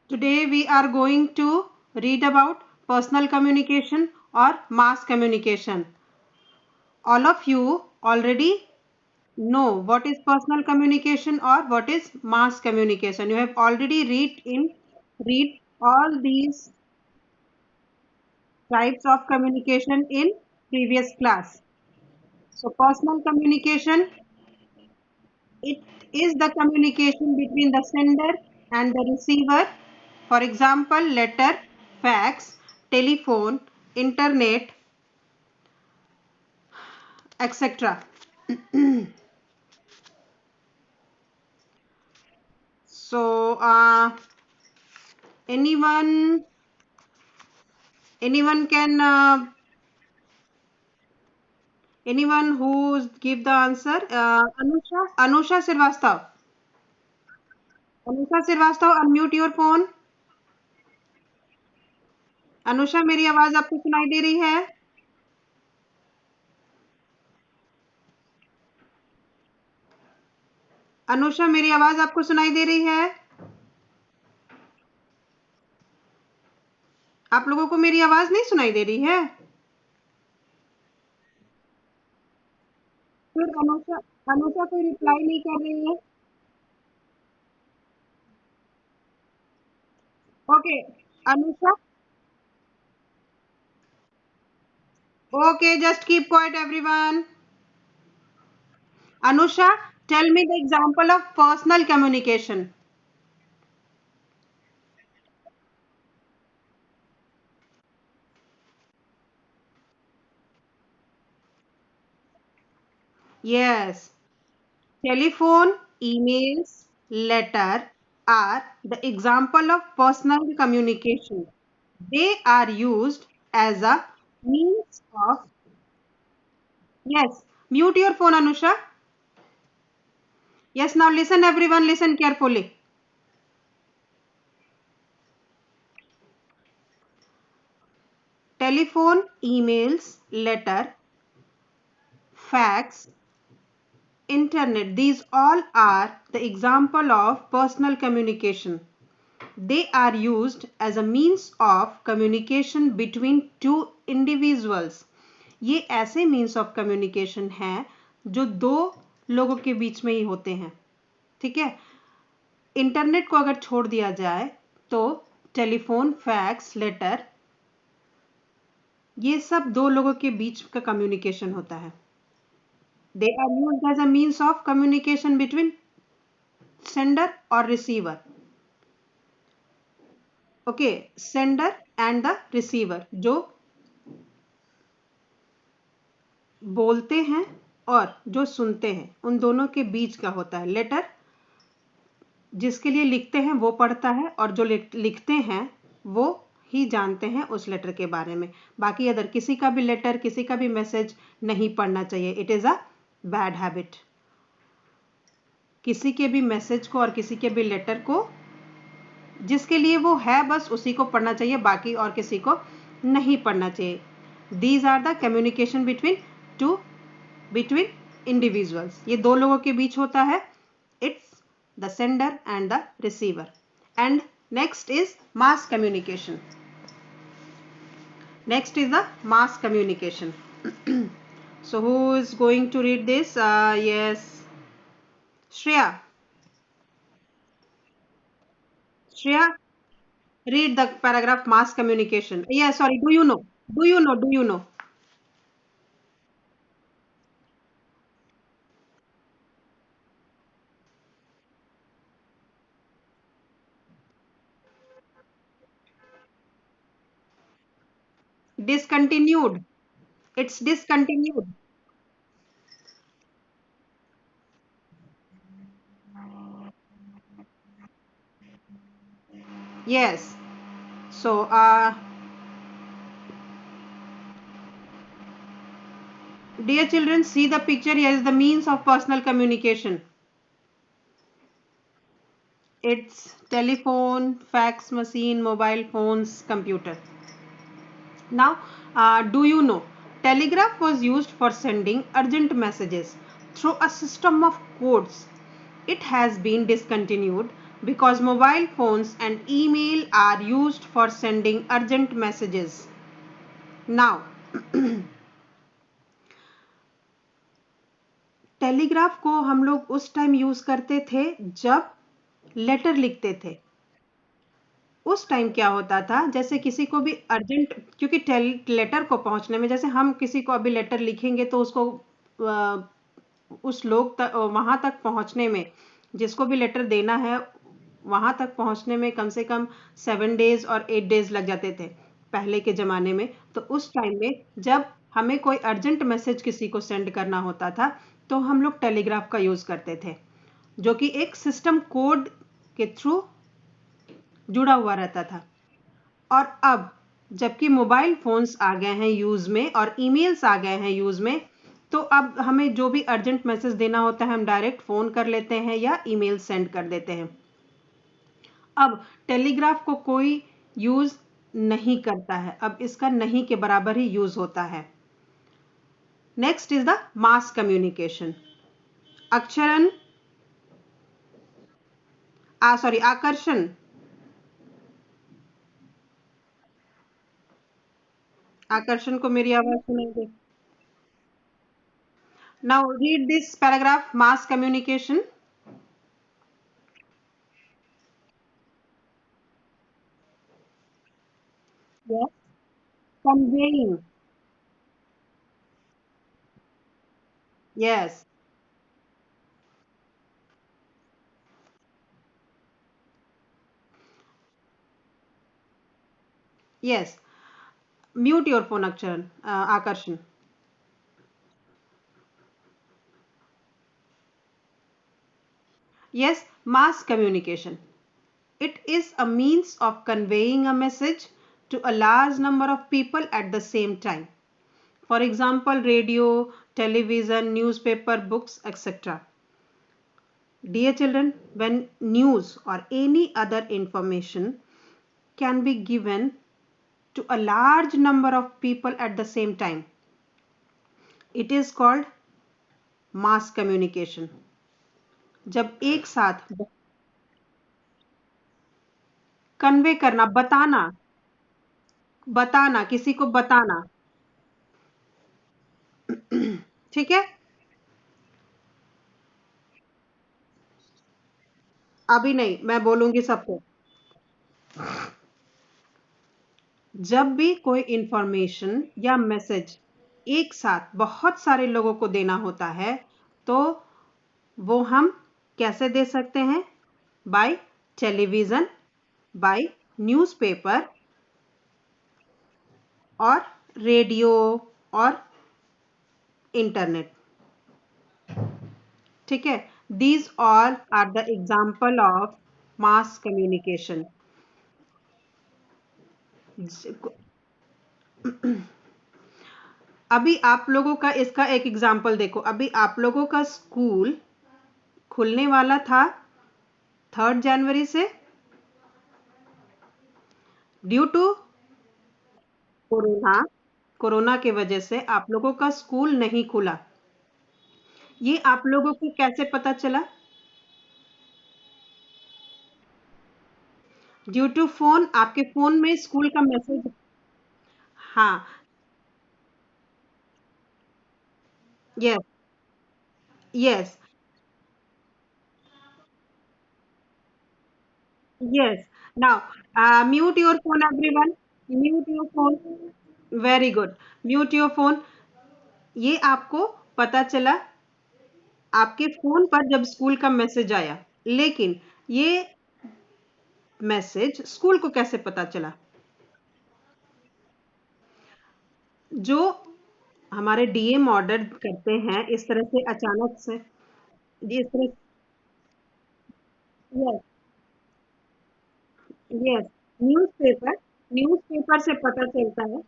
Today we are going to read about personal communication or mass communication. All of you already know what is personal communication or what is mass communication. You have already read all these types of communication in previous class. So personal communication, it is the communication between the sender and the receiver. For example, letter, fax, telephone, internet, etc. So, anyone anyone can anyone who give the answer? Anusha Srivastava. Anusha Srivastava, unmute your phone. Anusha मेरी आवाज आपको सुनाई दे रही है? अनुषा मेरी आवाज आपको सुनाई दे रही है? आप लोगों को मेरी आवाज नहीं सुनाई दे रही है? फिर अनुषा अनुषा कोई रिप्लाई नहीं कर रही है. Okay Anusha. Okay just keep quiet everyone. Anusha, tell me the example of personal communication. Yes, telephone, emails, letter are the example of personal communication. They are used as a means of. Yes, mute your phone, Anusha. Yes, now listen, everyone, listen carefully. Telephone, emails, letter, fax, internet, these all are the example of personal communication. They are used as a means of communication between two individuals. ये ऐसे means of communication हैं जो दो लोगों के बीच में ही होते हैं. ठीक है. इंटरनेट को अगर छोड़ दिया जाए तो टेलीफोन, फैक्स, लेटर, ये सब दो लोगों के बीच का कम्युनिकेशन होता है. They are used as a means of communication between sender or receiver. Okay, sender and the receiver जो बोलते हैं और जो सुनते हैं उन दोनों के बीच का होता है. लेटर जिसके लिए लिखते हैं वो पढ़ता है और जो लिखते हैं वो ही जानते हैं उस लेटर के बारे में. बाकी अदर किसी का भी लेटर, किसी का भी मैसेज नहीं पढ़ना चाहिए. It is a bad habit. किसी के भी मैसेज को और किसी के भी लेटर को जिसके लिए वो है बस उसी को पढ़ना चाहिए, बाकी और किसी को नहीं पढ़ना चाहिए. These are the communication between individuals. ये दो लोगों के बीच होता है. It's the sender and the receiver. And next is mass communication. Next is the mass communication. So who is going to read this? Yes, Shreya. Shreya, read the paragraph mass communication. Yeah, sorry. Do you know? Do you know? Do you know? Discontinued. It's discontinued. Yes. So, dear children, see the picture. Here is the means of personal communication. It's telephone, fax machine, mobile phones, computer. Now, do you know? Telegraph was used for sending urgent messages through a system of codes. It has been discontinued because mobile phones and email are used for sending urgent messages. Now, telegraph को हम लोग उस time use करते थे जब letter लिखते थे। उस टाइम क्या होता था, जैसे किसी को भी अर्जेंट, क्योंकि लेटर को पहुंचने में, जैसे हम किसी को अभी लेटर लिखेंगे तो उसको उस लोग तक, वहां तक पहुंचने में, जिसको भी लेटर देना है वहां तक पहुंचने में कम से कम 7 डेज और 8 डेज लग जाते थे पहले के जमाने में। तो उस टाइम में जब हमें कोई अर्जेंट मैसेज किसी को सेंड करना होता था तो हम लोग टेलीग्राफ का यूज करते थे, जो कि एक सिस्टम कोड के थ्रू जुड़ा हुआ रहता था। और अब जबकि मोबाइल फोन्स आ गए हैं यूज में और ईमेल्स आ गए हैं यूज में, तो अब हमें जो भी अर्जेंट मैसेज देना होता है हम डायरेक्ट फोन कर लेते हैं या ईमेल सेंड कर देते हैं। अब टेलीग्राफ को कोई यूज नहीं करता है, अब इसका नहीं के बराबर ही यूज होता है। Next is the mass communication. अक्षरन सॉरी आकर्षण, आकर्षण को मेरी आवाज सुनाई दे। Now read this paragraph, mass communication. Yes. Conveying. Yes. Yes. Mute your phone, Aksharan, Akarshan. Yes, mass communication. It is a means of conveying a message to a large number of people at the same time. For example, radio, television, newspaper, books, etc. Dear children, when news or any other information can be given to a large number of people at the same time, it is called mass communication. जब एक साथ convey करना, बताना, बताना, किसी को बताना। ठीक है, अभी नहीं, मैं बोलूंगी सबको। जब भी कोई इंफॉर्मेशन या मैसेज एक साथ बहुत सारे लोगों को देना होता है तो वो हम कैसे दे सकते हैं? बाय टेलीविजन, बाय न्यूज़पेपर और रेडियो और इंटरनेट। ठीक है, these all are the example of mass communication. अभी आप लोगों का इसका एक एग्जाम्पल देखो, अभी आप लोगों का स्कूल खुलने वाला था 3 जनवरी से। ड्यू टू कोरोना, कोरोना की वजह से आप लोगों का स्कूल नहीं खुला। ये आप लोगों को कैसे पता चला? ड्यू टू फोन, आपके फोन में स्कूल का मैसेज। हाँ। Yes. Yes. Yes. Now mute your phone everyone, mute your phone. Very good, mute your phone. ये आपको पता चला आपके फोन पर जब स्कूल का मैसेज आया, लेकिन ये मैसेज स्कूल को कैसे पता चला? जो हमारे डीएम ऑर्डर करते हैं इस तरह से अचानक से, इस तरह। यस। यस। न्यूज़पेपर, न्यूज़पेपर से पता चलता है।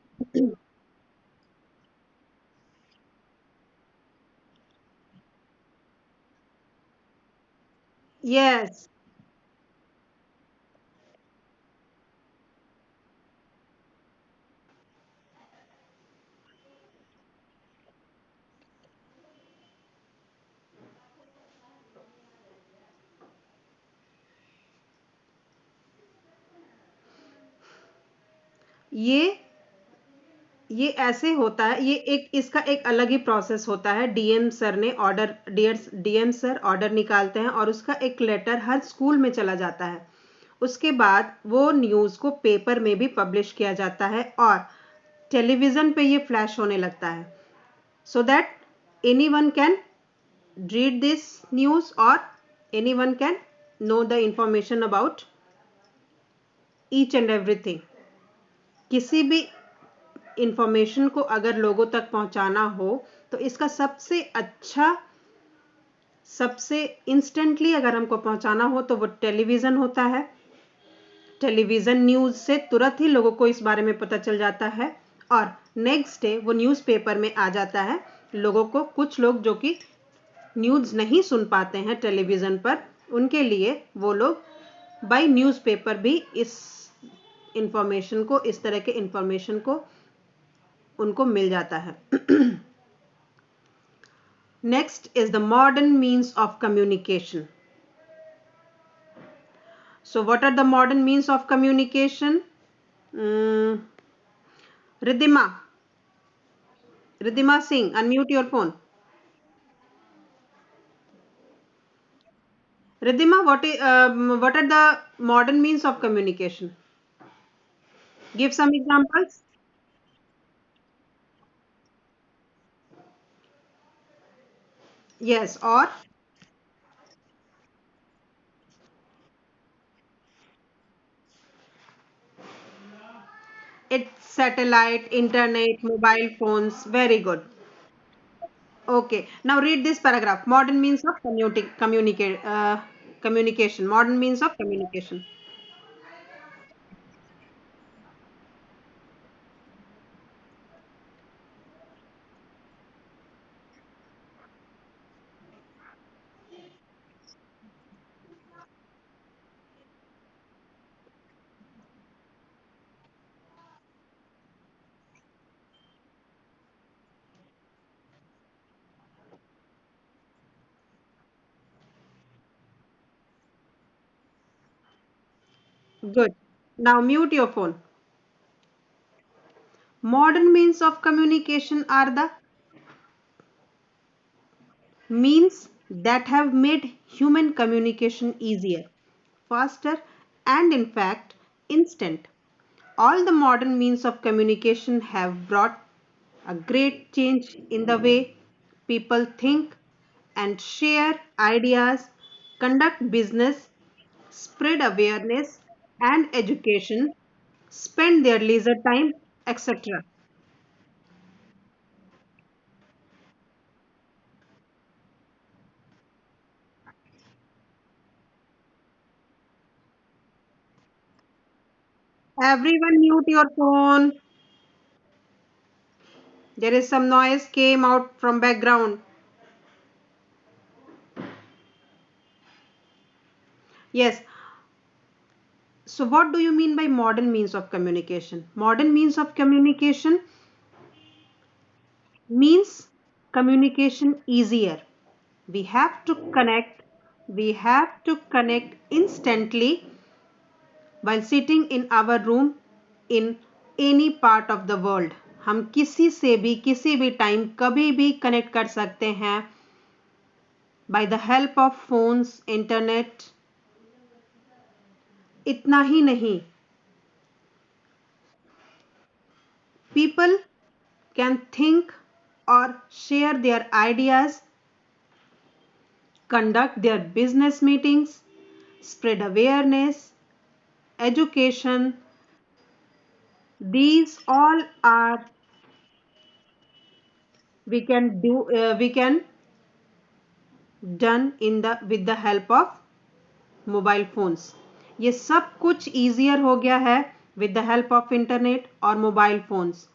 यस। ये ऐसे होता है, ये एक इसका एक अलग ही प्रोसेस होता है। डीएम सर ने ऑर्डर डीएम सर ऑर्डर निकालते हैं और उसका एक लेटर हर स्कूल में चला जाता है। उसके बाद वो न्यूज़ को पेपर में भी पब्लिश किया जाता है और टेलीविज़न पे ये फ्लैश होने लगता है, so that anyone can read this news or anyone can know the information about each and everything। किसी भी इंफॉर्मेशन को अगर लोगों तक पहुंचाना हो तो इसका सबसे इंस्टेंटली अगर हमको पहुंचाना हो तो वो टेलीविज़न होता है। टेलीविज़न न्यूज़ से तुरंत ही लोगों को इस बारे में पता चल जाता है और नेक्स्ट डे वो न्यूज़पेपर में आ जाता है। लोगों को, कुछ लोग जो कि न्यूज़ नहीं सुन पाते हैं टेलीविज़न पर, उनके लिए वो लोग बाय न्यूज़पेपर भी इस इंफॉर्मेशन को, इस तरह के इंफॉर्मेशन को उनको मिल जाता है। Next is the modern means of communication. So what are the modern means of communication? Ridhima Singh, unmute your phone. Ridhima, what are the modern means of communication? Give some examples. Yes, or it's satellite, internet, mobile phones. Very good. Okay, now read this paragraph. Modern means of communication. Modern means of communication. Good. Now mute your phone. Modern means of communication are the means that have made human communication easier, faster, and in fact, instant. All the modern means of communication have brought a great change in the way people think and share ideas, conduct business, spread awareness and education, spend their leisure time, etc. Everyone mute your phone. There is some noise came out from background. Yes. So what do you mean by modern means of communication? Modern means of communication means communication easier. We have to connect. We have to connect instantly while sitting in our room in any part of the world. हम किसी से भी किसी भी time कभी भी connect कर सकते हैं by the help of phones, internet। इतना ही नहीं, people can think or share their ideas, conduct their business meetings, spread awareness, education. These all are we can done in the with the help of mobile phones. ये सब कुछ easier हो गया है with the help of internet और mobile phones.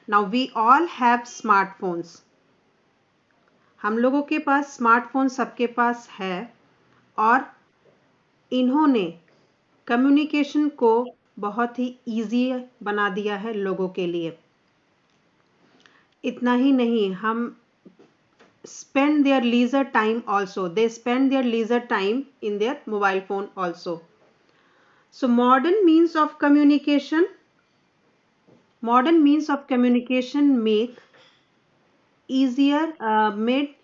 Now we all have smartphones. हम लोगों के पास स्मार्टफोन सबके पास है और इन्होंने कम्युनिकेशन को बहुत ही ईजी बना दिया है लोगों के लिए। इतना ही नहीं, हम spend their leisure time also. They spend their leisure time in their mobile phone also. So modern means of communication Modern means of communication made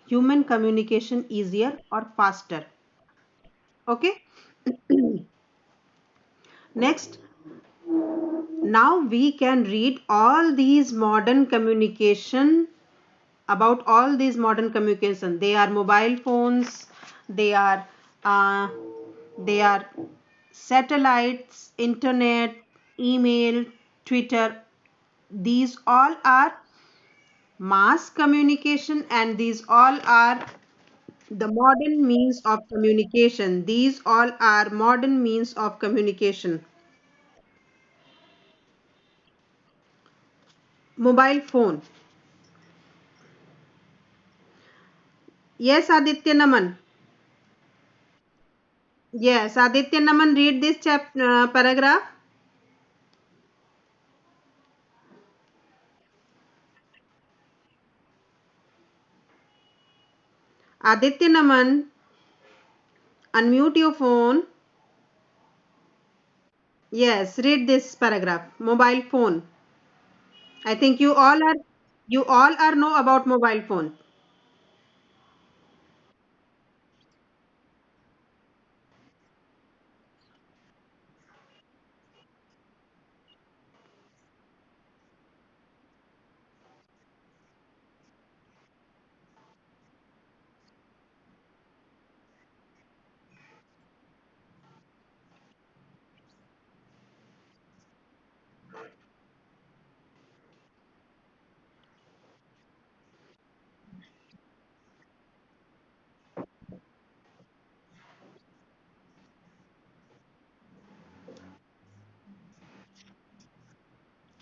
human communication easier or faster. Okay. Next, now we can read all these modern communication, about all these modern communication. They are mobile phones, they are uh, they are satellites, internet, email, Twitter. These all are mass communication, and these all are the modern means of communication. These all are modern means of communication. Mobile phone. Yes, Aditya Naman. Yes, Aditya Naman, read this paragraph. Aditya Naman, unmute your phone. Yes, read this paragraph. Mobile phone. I think you all are know about mobile phone.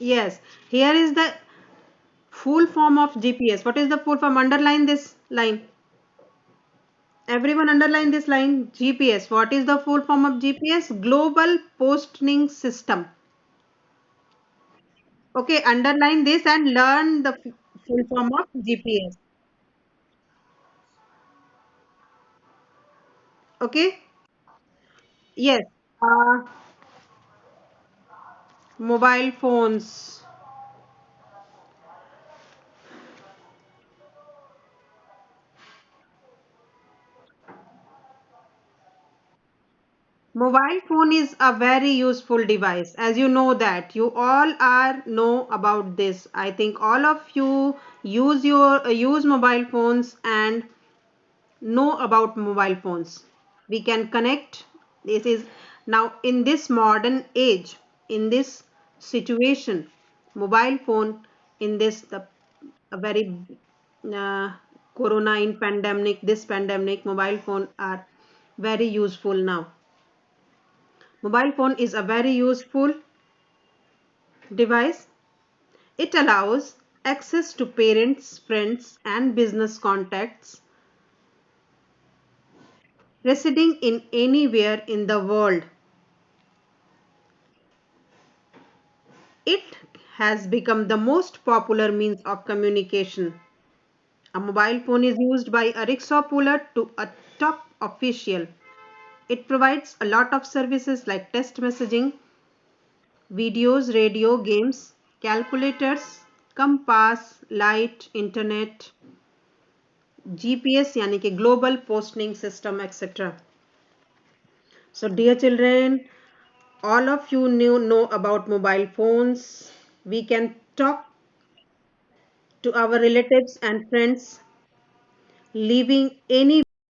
Yes, here is the full form of GPS. What is the full form? Underline this line. Everyone underline this line. GPS. What is the full form of GPS? Global Positioning System. Okay, underline this and learn the full form of GPS. Okay. Yes. Mobile phones. Mobile phone is a very useful device. As you know that you all are know about this. I think all of you use mobile phones and know about mobile phones. We can connect. This is now in this modern age, in this situation, mobile phone in this the a very uh, corona in pandemic, this pandemic, mobile phone are very useful now. Mobile phone is a very useful device. It allows access to parents, friends, and business contacts residing in anywhere in the world. It has become the most popular means of communication. A mobile phone is used by a rickshaw puller to a top official. It provides a lot of services like text messaging, videos, radio, games, calculators, compass, light, internet, GPS यानी कि global positioning system etc. So dear children, all of you know about mobile phones. We can talk to our relatives and friends living any